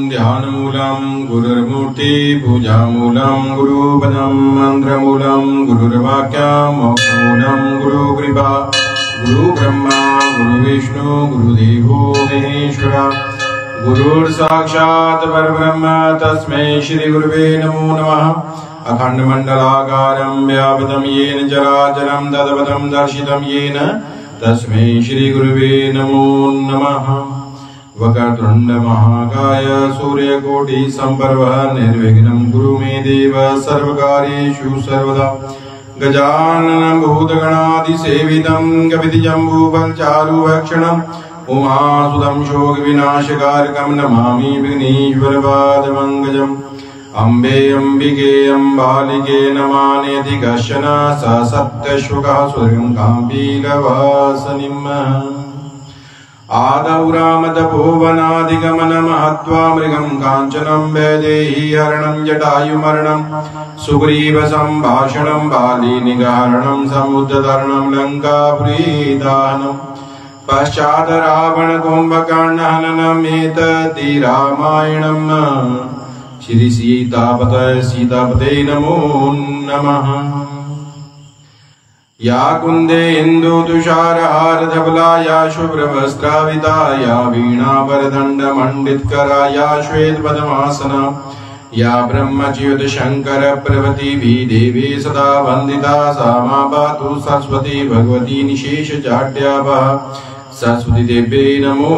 ध्यानमूलं गुरुर्मूर्ति पूजामूलं गुरुपदं मन्त्रमूलं गुरुर्वाक्यं मोक्षमूलं गुरुकृपा गुरुब्रह्मा गुरुविष्णु गुरुदेवो महेश्वरः गुरुर्साक्षात् परब्रह्म तस्मै श्री गुरुवे नमो नमः। अखण्डमण्डलाकारं व्याप्तं येन चराचरं तत्पदं दर्शितं येन तस्मै श्री गुरुवे नमो नमः। वक्रतुण्ड महाकाय सूर्यकोटि सम्प्रभः निर्विघ्नं कुरु मे देव सर्वकार्येषु सर्वदा। गजाननं भूतगणादिसेवितं कपितजम्बूफलचारुभक्षणम् उमासुतं शोकविनाशकारकं नमामि विघ्नेश्वरपादपङ्कजम्। अम्बे अम्बिके अम्बालिके नमानेति कश्चन स सप्तश्लोकः स्वर्गं काम्बीलवासनिम्। आदौ रामतपोवनादिगमनमहत्वा मृगं काञ्चनं वैदेही हरणं जटायुमरणं सुग्रीवसम्भाषणं बालीनिगहरणं समुद्रतरणं लङ्कापुरीदाहनम् पश्चात् रावणकुम्भकर्णहननमेतद्धि रामायणम्। श्री सीतापते नमो नमः। या कुन्दे इन्दुतुषारहारधवला या शुभ्रवस्त्राविता या वीणावरदण्डमण्डितकरा या श्वेतपद्मासना या ब्रह्मच्युतशङ्करप्रभृतिभिः देवी सदा वन्दिता सा मा पातु सरस्वती भगवती निशेषजाड्यापहा। सरस्वती देव्यै नमो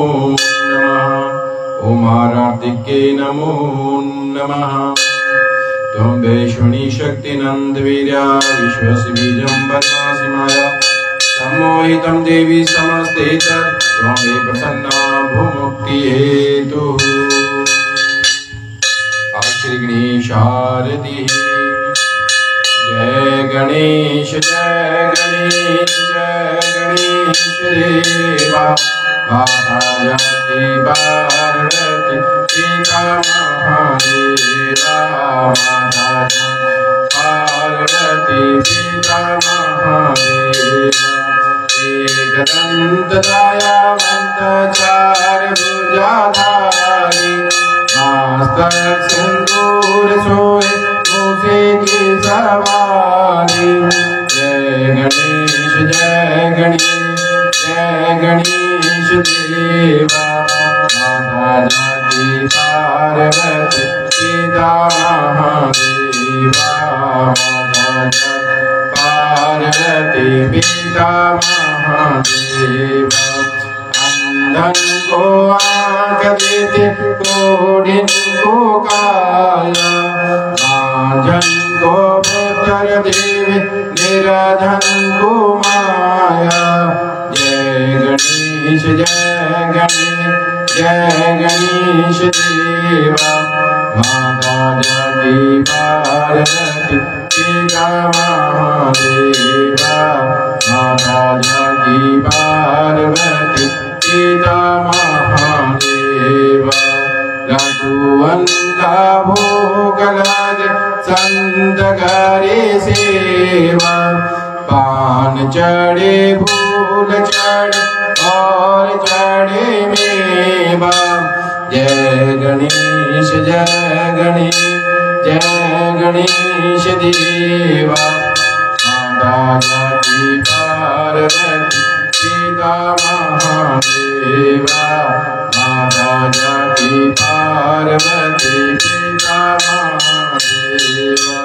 नमः। ओमारार्तिके नमो नमः। त्वं वैष्णवी शक्तिनन्दवीर्या विश्वस्य बीजं पद्मासि माया सम्मोहितं देवी समस्तेतत् त्वं मे प्रसन्ना भूमुक्तिहेतुः। श्री गणेश आरती। जय गणेश जय गणेश जय गणेश देवा माता जानकी पार्वती सीता महादेवा माता पार्वती सीता महादेवा। एकदंत दयावंत चारभुजाधारी मस्तक सिंदूर सोए मूसे की सवारी। जय गणेश जय गणेश जय गणेश देवा माता जानकी पार्वती सीता महादेवा माता जानकी पार्वती सीता महादेवा। अंधन को आँख देते कोढ़िन को काया राजन को पुत्र देवे निराधन को माया। जय गणेश जय गणेश देवा माता जानकी पार्वती सीता महादेवा माता जानकी पार्वती सीता महादेवा। रघुवंता भोग लागे संत करे सेवा पान चढ़े फूल चढ़े और चढ़े मेवा। जय गणेश देवा माता जानकी पार्वती सीता महादेवा माता जानकी पार्वती सीता महादेवा।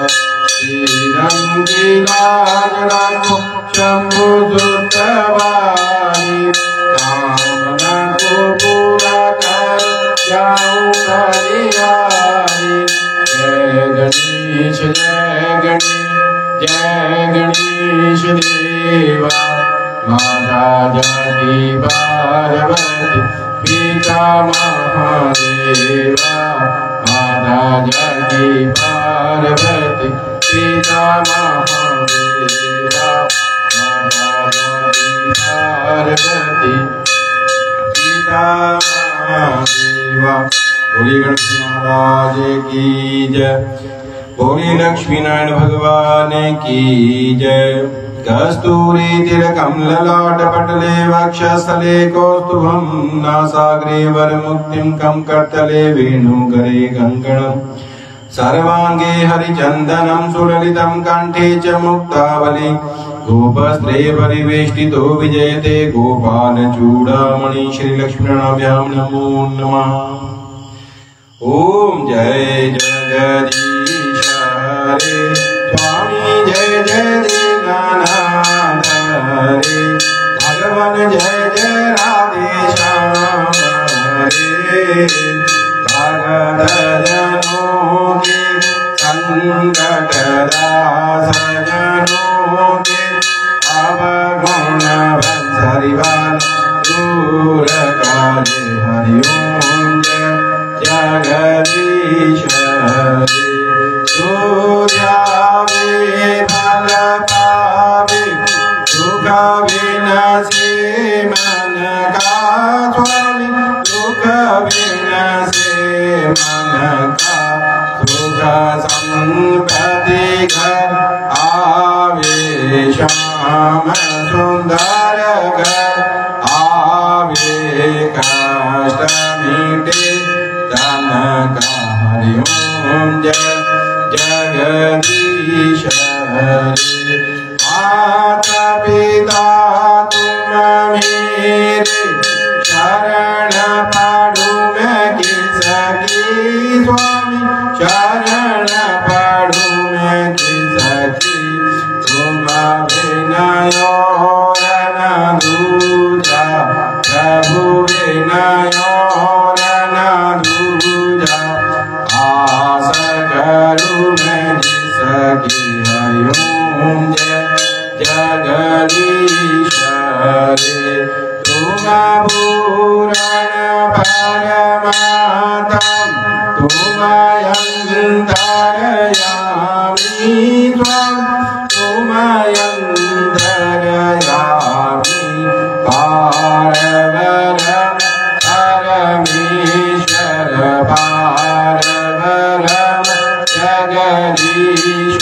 श्रीरंगी लाज रखो शंभु सुतवारी कामना को पूरा कर जाऊं हरियारी। जय गणेश देवा माता जानकी पार्वती सीता महादेवा माता जानकी पार्वती सीता महादेवा माता जानकी पार्वती सीता महादेवा। बोली गणेश महाराज की जय। बोली लक्ष्मी नारायण भगवान की जय। कस्तूरी तिलकं ललाटपटले वक्षस्थले कौस्तुभं नासाग्रे वरमुक्तिं कं-करतले वेणुकरे कङ्कणम् सर्वांगे हरिचन्दनं सुललितं कंठे च मुक्तावली गोपस्त्रे परिवेष्टितो विजयते गोपालचूडामणि श्रीलक्ष्मीनाभ्यां नमो नमः। ओम जय जगदीश हरे स्वामी जय जय दीनानाथ हरे भगवान जय जय राधे श्याम हरे भगत जनों के संकट दास जनों के अवगुण भंसरिवाल दूर काले हरि ओम जगदीश हरे सूर्यावे फल पावे दुख विनाशे मन का स्वामी दुख विनाशे मन का सुख संपत्ति घर आवे श्याम सुंदर घर आवे कष्ट मिटे धन का हरि ओम जगदीश हरे माता पिता तुम मेरे शरण पाडू मैं किसकी स्वामी शरण पाडू मैं किसकी तुम विनयो रन दूजा प्रभु विनयो रन दूजा आस करू मैं जिसकी हरि ओम जगदीश हरे तुम पूरण परमात्म तुम अंतर्यामी त्वं तुम अंतर्यामी पारब्रह्म परमेश्वर पारब्रह्म जगदीश्वर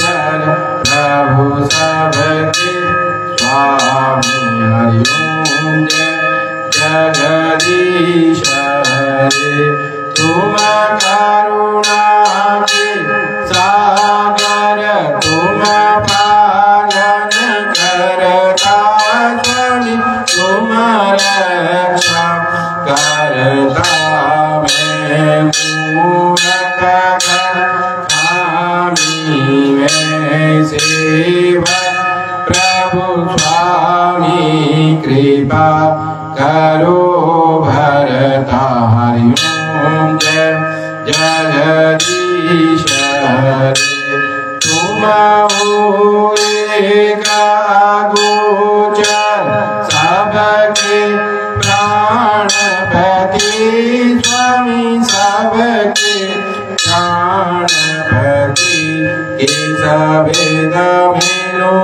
प्रभु सबके स्वामी हरि ओम जगदीश हरे तुम करुणा के सागर तुम पालन करता स्वामी तुम रक्षा करता मैं मूरख खामी में सेवा प्रभु स्वामी कृपा करो भरता हरि ओम जगदीश हरे तुम का गोचर सबके प्राणपति स्वामी सबके प्राणपति के सवेद मिलो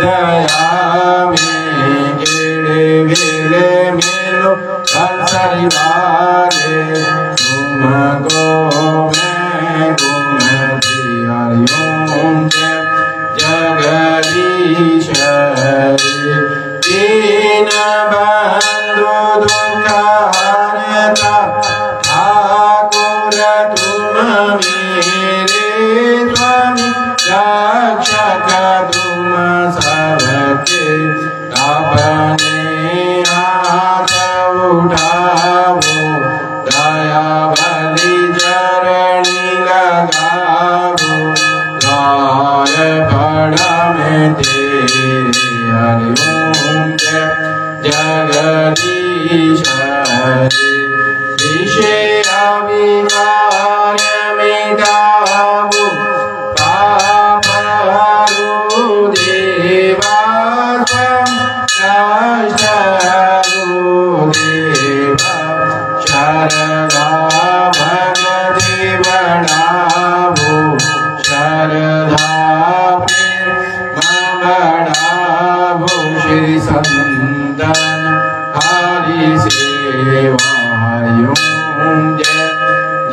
दया में गिड़े विले मिलो कंसरिवारे तुमको मैं गुमती हरि ओम जगदीश हरे दीन बंधु दुख हरता ठाकुर तुम मेरे स्वामी रक्षक तुम सबके अपने हाथ उठाओ दया भली चरणी लगाओ द्वार पड़ा में तेरे हरि ओम जगदीश हरे विषय विकार मिटाओ पाप हरो देवा कष्ट हरो देवा शरणा भगति बढ़ाओ शरधा प्रेम बढ़ाओ श्री संतन हरि सेवा हरि ओम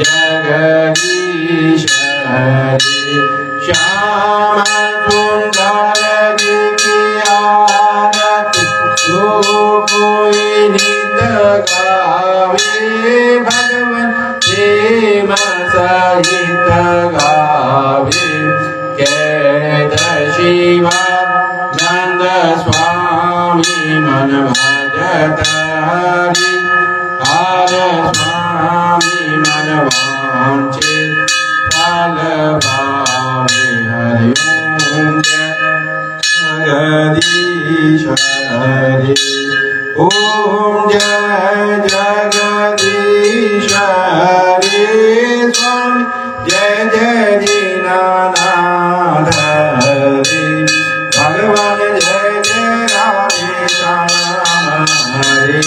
जगदीश हरे श्याम सुंदर जी की सहित गावे कैद शिवानंद स्वामी मन भजत हरि हर स्वामी मन वांछित फल पावे हरि ओम जगदीश हरि ओम जय जगदीश हरि स्वामी जय जय दीनानाथ हरि भगवान जय जय राधे श्याम हरि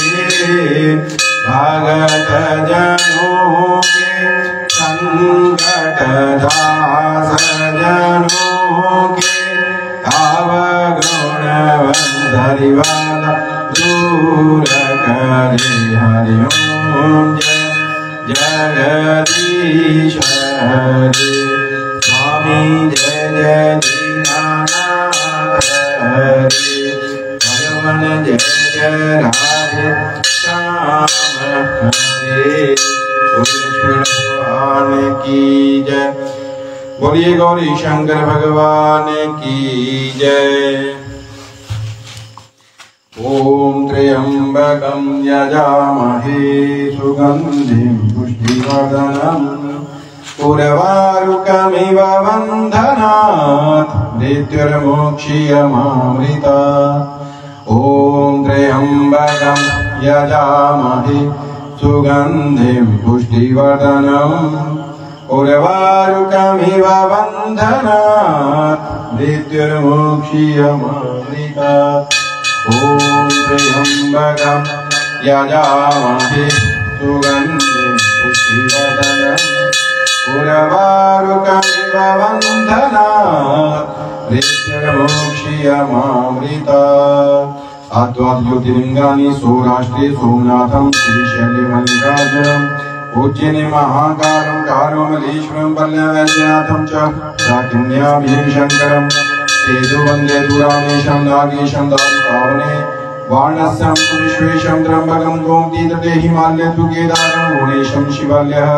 भगत जनों के संकट दास जनों के अवगुण धरिवाला दूर करे हरि ओम जय जगदीश हरि स्वामी जय जय दीनानाथ हरि भगवान जय जय राधे श्याम हरे भगवान की जय। बोलिए गौरी शंकर भगवान की जय। ओम त्र्यंबकं यजामहे सुगंधिं पुष्टिवर्धनम् उर्वारुकमिव बन्धनात् मृत्युर्मोक्षयमामृतात्। ओम त्र्यंबकं यजामहे सुगंधिं पुष्टिवर्धनम् उर्वारुकमिव बन्धनात् मृत्युर्मोक्षयमामृतात्। ओम त्र्यंबकं यजामहे सुगंधिं पुष्टिवर्धनम् उर्वारुकमिव बन्धनात् मृत्युर्मोक्षयमामृतात्। आद्वाद ज्योतिर्लिंगानि सौराष्ट्रे सोमनाथं श्रीशैलमल्लिकार्जुनम् उज्जैने महाकालं कारोमलेश्वरं वल्लभैद्यनाथं च शाकिन्याभिः शङ्करम् तेजो वन्दे दुरामेशं नागेशं दारुकावने वारणस्यं विश्वेशं त्र्यम्बकं गोमतीतटे हिमालयं केदारं भुवनेशं शिवालयः।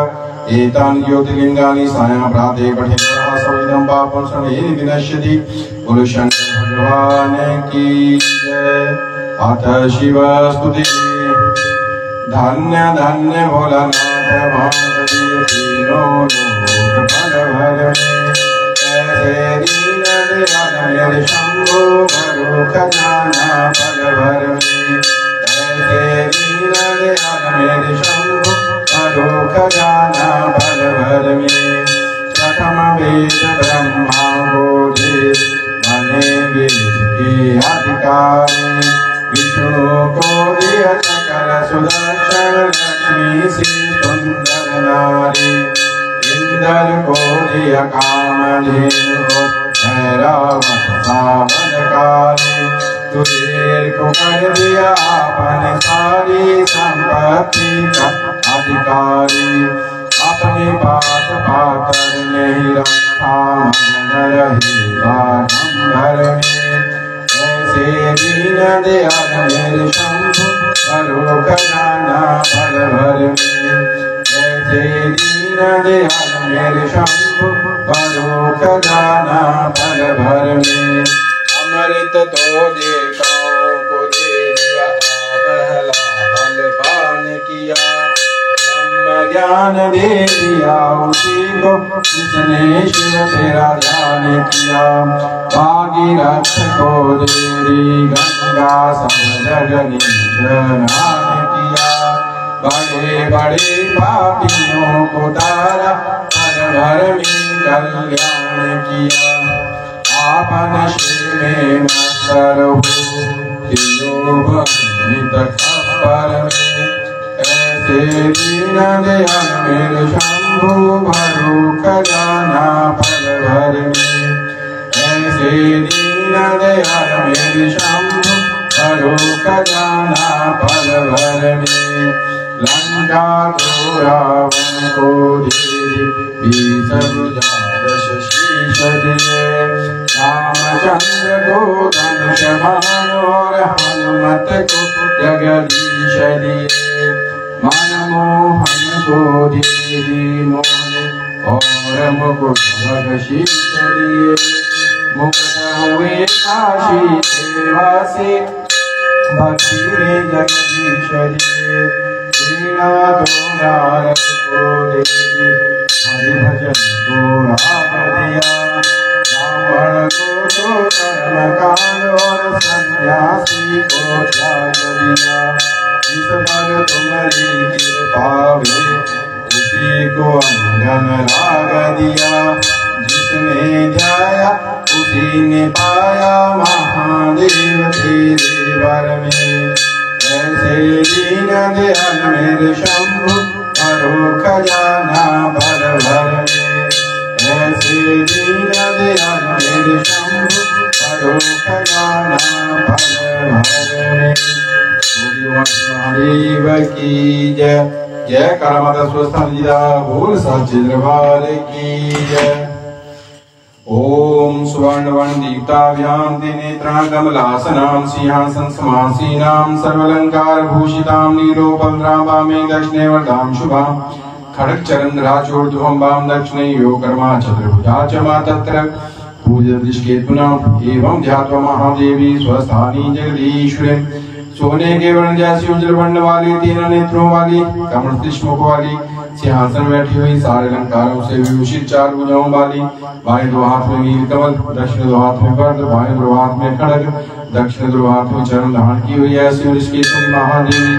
एतानि ज्योतिर्लिंगानि सायं प्रातः पठेत् सविदं पापं शनैः विनश्यति। बोलो शंकर भगवान की जय। अथ शिव स्तुति। धन्य धन्य भोलानाथ महादेव तीनों लोक फल भरने ऐसे दीन दयाल मेरे शंभो भरो खजाना फल भरने ऐसे दीन दयाल मेरे शंभो भरो खजाना फल भरने। प्रथम वेद ब्रह्मा बोधे मने वेद के अधिकारी विष्णु को दिया सकल सुदर्शन लक्ष्मी से सुंदर नारी। इंद्र को दिया कामधेनु ऐरावत सामनकारी। कुबेर को कर दिया अपने सारी संपत्ति का अधिकारी। अपने पास पाकर नहीं रखा मन रहे बारंबर में ऐसे दीन दयाल मेरे शंभु भरो खजाना फल भरने ऐसे दीन दयाल मेरे शंभु भरो खजाना फल भरने। अमृत तो देवताओं को दे दिया पहला फल पान किया। ज्ञान दे दिया उसी को जिसने शिव तेरा ध्यान किया। भागीरथ को दे दी गंगा सब जग ने स्नान किया। बड़े बड़े पापियों को तारा भर भर में कल्याण किया। आपन शिव में मस्तर हो नित खप्पर में ऐसे दीन दयाल मेरे शंभु भरो खजाना फल भरने ऐसे दीन दयाल मेरे शंभु भरो खजाना फल भरने। लंका को रावण को दे दश शीश दिए। रामचंद्र को धनुष बाण और हनुमत को जगदीश दिए। मनमोहन को दे मोहन और मुकुट शीश लिए मुक्त हुए काशी सेवा से भक्ति में जगदीश दिए वीणा तो नारद को देवी हरि भजन को राग दिया ब्राह्मण को तो कर्म कांड और सन्यासी को त्याग दिया जिस पर तुम्हारी कृपा हुई उसी को अंजन राग दिया जिसने ध्याया उसी ने पाया महादेव तेरे वर में ऐसे दीन दयाल मेरे शंभु करो खजाना भर भर में ऐसे दीन दयाल मेरे शंभु करो खजाना भर भर में महादेव की जय जय कालमाता स्वस्थान जीदा बोल सच्चे दरबार की जय। ओम सुवर्णवर्ण दीप्ताभ्यां त्रिनेत्रां कमलासनां सिंहासन समासीनां सर्वालंकार भूषितां नीलोपद्रां वामे दक्षिणे वरदां शुभां खड्ग चरण राजोर्ध्वं वाम दक्षिणे योगकर्मा चतुर्भुजा च मा तत्र पूज्यदृष्केतुना एवं ध्यात्वा महादेवी स्वस्थानी जगदीश्वरी सोने के वर्ण जैसी उज्जवल वर्ण वाली तीन नेत्रों वाली कमल मुख वाली सिंहासन बैठी हुई सारे अलंकारों से विभूषित चार भुजाओं वाली बाएं दो हाथ में नील कमल दक्षिण दो हाथ में वज्र बाएं दो हाथ में खड्ग दक्षिण दो हाथ में चरण धारण की हुई ऐसी ऋषिकेश्वरी महादेवी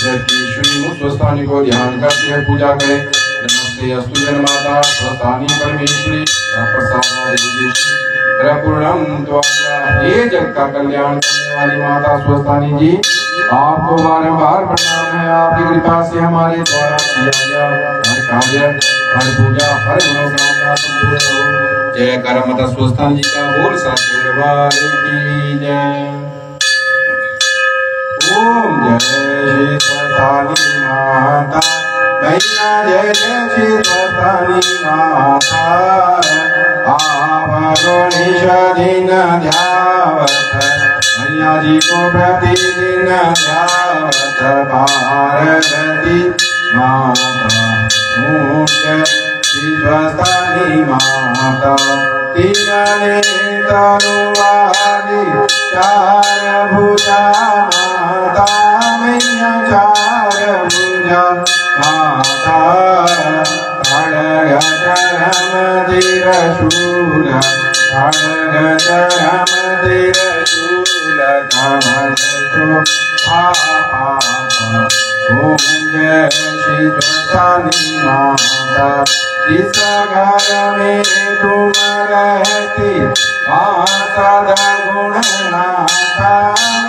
जगदीश्वरी मुख स्वस्थानी को ध्यान करते हैं पूजा करें। नमस्ते अस्तु जन माता स्वस्थानी परमेश्वरी पूर्णम हे जग का कल्याण करने वाली माता स्वस्थानी जी आपको बारंबार प्रणाम है। आपकी कृपा से हमारे द्वारा किया गया हर कार्य हर पूजा हर मनोकामना संपूर्ण हो। जय करमता स्वस्थानी जी का बोल सच्चे दरबार की जय। ओम जय श्री स्वस्थानी माता मैया जय जय श्री स्वस्थानी माता दिन ध्यावत मैया जी को प्रतिदिन ध्यावत पार्वती माता मुझे स्वस्थानी माता तीन नेत्रों वाली चार भुजा माता मैया चार भुजा माता खड्ग चरम त्रिशूल खड्ग चरम त्रिशूल कमल ओम जय श्री स्वस्थानी माता जिस घर में तुम रहती सदगुण नाथा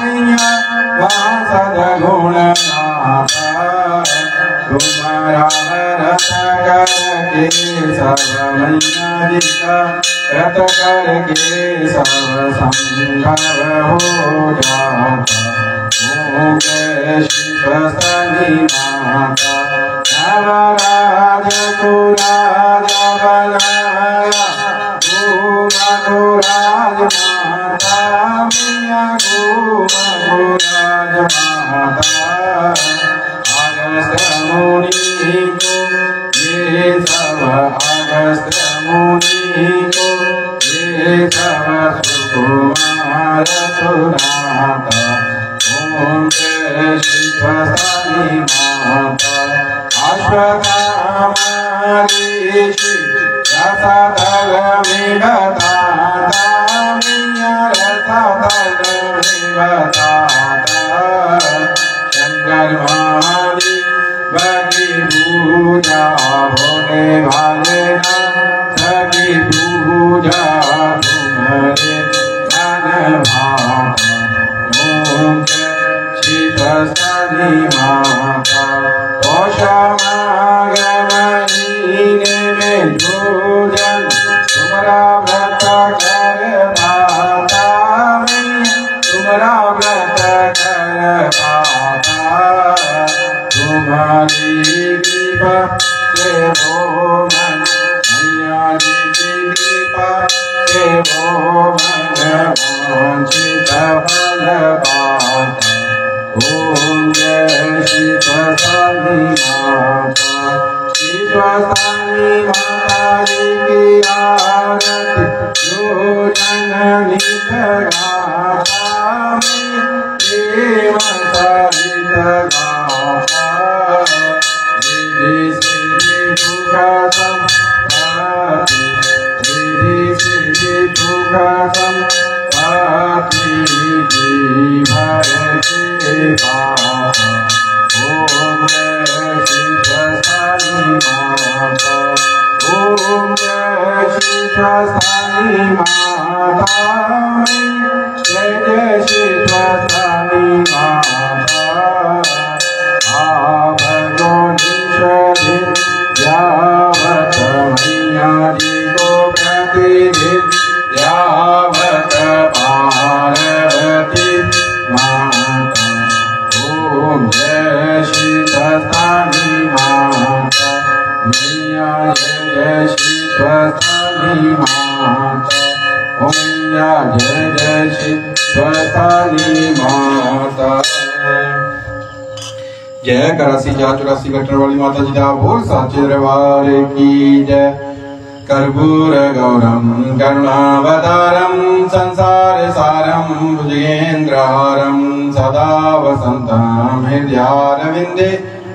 मैया सदगुण नाथा तुम्हारा रथ करके सब मैया जी का रथ करके सब संभव हो जाता। ओम जय श्री स्वस्थानी माता नवराज को राजा बनाया को राज माता मैया को राज माता अगस्त मुनि को ये सब अगस्त मुनि को ये सब सुकुमार सुनाता। ओम जय श्री स्वस्थानी माता अश्वत्थामा ऋषि रसदल में बताता मैया रसदल में बताता शंकर महादेव बड़ी पूजा होने वाले सभी पूजा तुम्हारे मन भाता। ओम जय श्री स्वस्थानी माता पौष महीने में भोजन तुम्हारा व्रत कर पाता तुम्हारा व्रत कर पाता तुम्हारी कृपा से वो मन मैया जी की कृपा से वो मन वांछित फल पाता। ओम जय श्री स्वस्थानी माता श्री स्वस्थानी माता जय करासी जा 84 गटर वाली माता जी दा बोल साचे दरबार की जय। कर्पूर गौरम करुणावतारम संसार सारम भुजगेन्द्रहारम सदा वसंतम हृदयारविंदे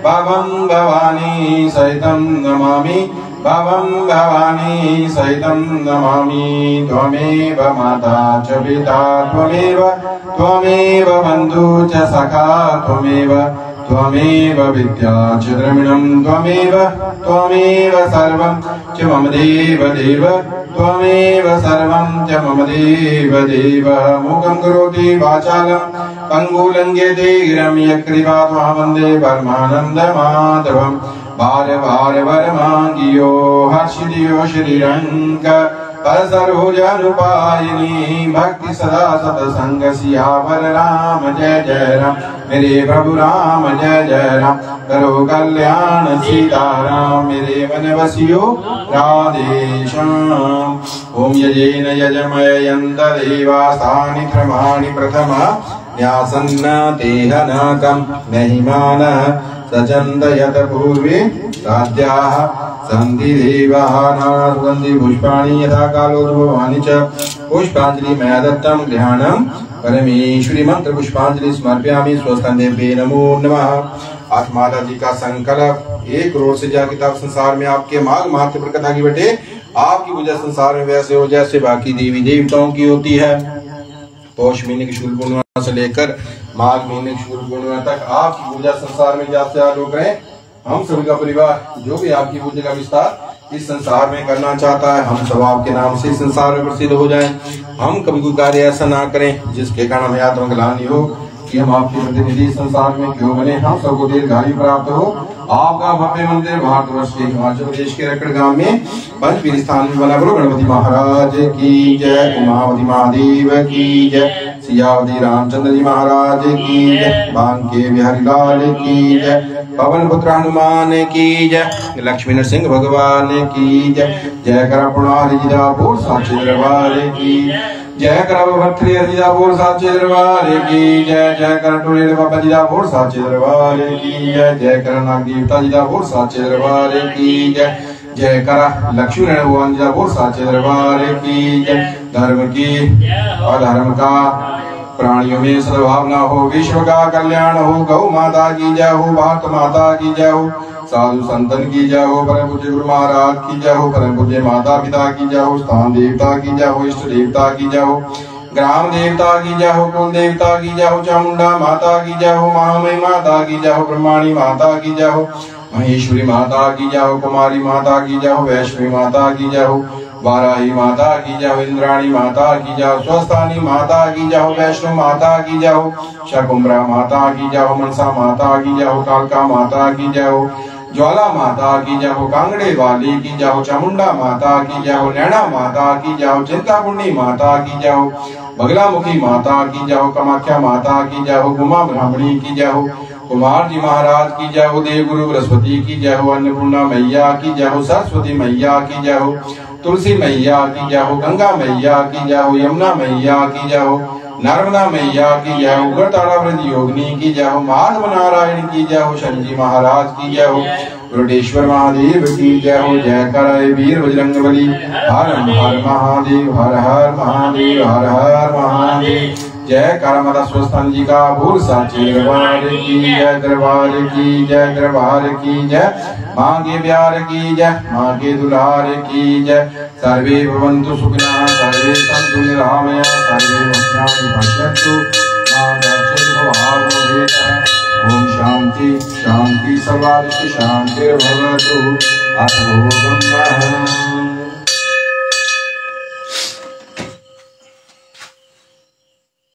भवं भवानी सहितं नमामि भवं भवानी सहितं नमामि। त्वमेव माता च पिता त्वमेव बन्धु च सखा त्वमेव विद्या च द्रविणं त्वमेव सर्वं च मम देव त्वमेव सर्वं च मम देव। मूकं करोति वाचालं पङ्गुलङ्घ्यते गिरं यत्कृपात्मा वन्दे परमानन्दमाधवम्। बार वरमांगियो हर्षिदियो श्रीरंग परसरोजानुपायिनी भक्ति सदा सतसंग सियावर राम जय जय राम मेरे प्रभु राम जय जय राम। करो कल्याण सीताराम मेरे मन बसियो राधेश्याम। ओम यजेन यजमयन्त देवास्तानि क्रमाणि प्रथमा न्यासन्न तेहनाकं महिमान सचन्दयत पूर्वे राज्याः सन्ति देवाः नानासुगन्धि पुष्पाणि यथा कालोद्भवानि च। पुष्पाञ्जलि मया दत्तं गृहाणं परमेश्वरी मंत्र पुष्पांजलि समर्पयामि। स्वस्ति नमो नमः। आज माता जी का संकल्प 1 करोड़ से ज्यादा किताब संसार में आपके माघ माह पर कथा की बटे आपकी पूजा संसार में वैसे हो जैसे बाकी देवी देवताओं की होती है। पौष महीने की शुरू पूर्णिमा से लेकर माघ महीने की शुरू पूर्णिमा तक आपकी पूजा संसार में ज्यादा से ज्यादा लोग रहे। हम सभी का परिवार जो भी आपकी पूजा का विस्तार इस संसार में करना चाहता है, हम सब आपके नाम से संसार में प्रसिद्ध हो जाएं। हम कभी कोई कार्य ऐसा ना करें जिसके कारण हमें आत्मग्लानि हो कि हम आपके प्रतिनिधि संसार में क्यों बने। हम सबको दीर्घायु प्राप्त हो। आपका भव्य मंदिर भारतवर्ष के हिमाचल प्रदेश के रकड़ गांव में पंचवीर स्थान में बना। बोलो गणपति महाराज की जय, उमावती महादेव की जय, सियावती रामचंद्र जी महाराज की जय, बांके बिहारी लाल की जय, पवन पुत्र हनुमान की जय, लक्ष्मी नरसिंह भगवान की जय। जय करा पुनारी जी दा बोल साचे दरबार की जय। करा भक्ति जी दा बोल साचे दरबार की जय। जय करा टोले बाबा जी दा बोल साचे दरबार की जय। जय करा नाग देवता जी दा बोल साचे दरबार की जय। जय करा लक्ष्मी नारायण भगवान जी दा बोल साचे दरबार की जय। धर्म की अधर्म का प्राणियों में सद्भावना हो, विश्व का कल्याण हो। गौ माता की जय हो, भारत माता की जय हो, साधु संतन की जय हो, परम पूज्य गुरु महाराज की जय हो, परम पूज्य माता पिता की जय हो, स्थान देवता की जय हो, इष्ट देवता की जय हो, ग्राम देवता की जय हो, कुल देवता की जय हो, चामुंडा माता की जय हो, महामयी माता की जय हो, ब्रह्माणी माता की जय हो, महेश्वरी माता की जय हो, कुमारी माता की जय हो, वैष्णवी माता की जय हो, वाराही माता की जय हो, इंद्राणी माता की जय हो, स्वस्थानी माता की जय हो, वैष्णो माता की जय हो, शकुंभरा माता की जय हो, मनसा माता की जय हो, कालका माता की जय हो, ज्वाला माता की जय हो, कांगड़े वाली की जय हो, चामुंडा माता की जय हो, नैना माता की जय हो, चिंतापुर्णी माता की जय हो, बगलामुखी माता की जय हो, कामाख्या माता की जय हो, गुमा ब्राह्मणी की जय हो, कुमार जी महाराज की जय हो, देव गुरु बृहस्पति की जय हो, अन्नपूर्णा मैया की जय हो, सरस्वती मैया की जय हो, तुलसी मैया की जय हो, गंगा मैया की जय हो, यमुना मैया की जय हो, नर्मदा मैया की जय हो, उग्रतारा व्रत योगिनी की जय हो, माधव नारायण की जय हो, शनि जी महाराज की जय हो, रुद्रेश्वर महादेव की जय हो। जय कराए वीर बजरंगबली, हर हर महादेव, हर हर महादेव, हर हर महादेव। जय करमद स्वस्थान जी का भूल साची दरबार की जय, दरबार की जय, दरबार की जय। मांगे प्यार की जय, मांगे दुलार की जय। सर्वे भवन्तु सुखिनः, सर्वे सन्तु निरामया, सर्वे भद्राणि पश्यन्तु मा कश्चित् दुर्भाग्यं। ओम शांति शांति सर्वारिष्ट शांतिर्भवतु। अथ ओम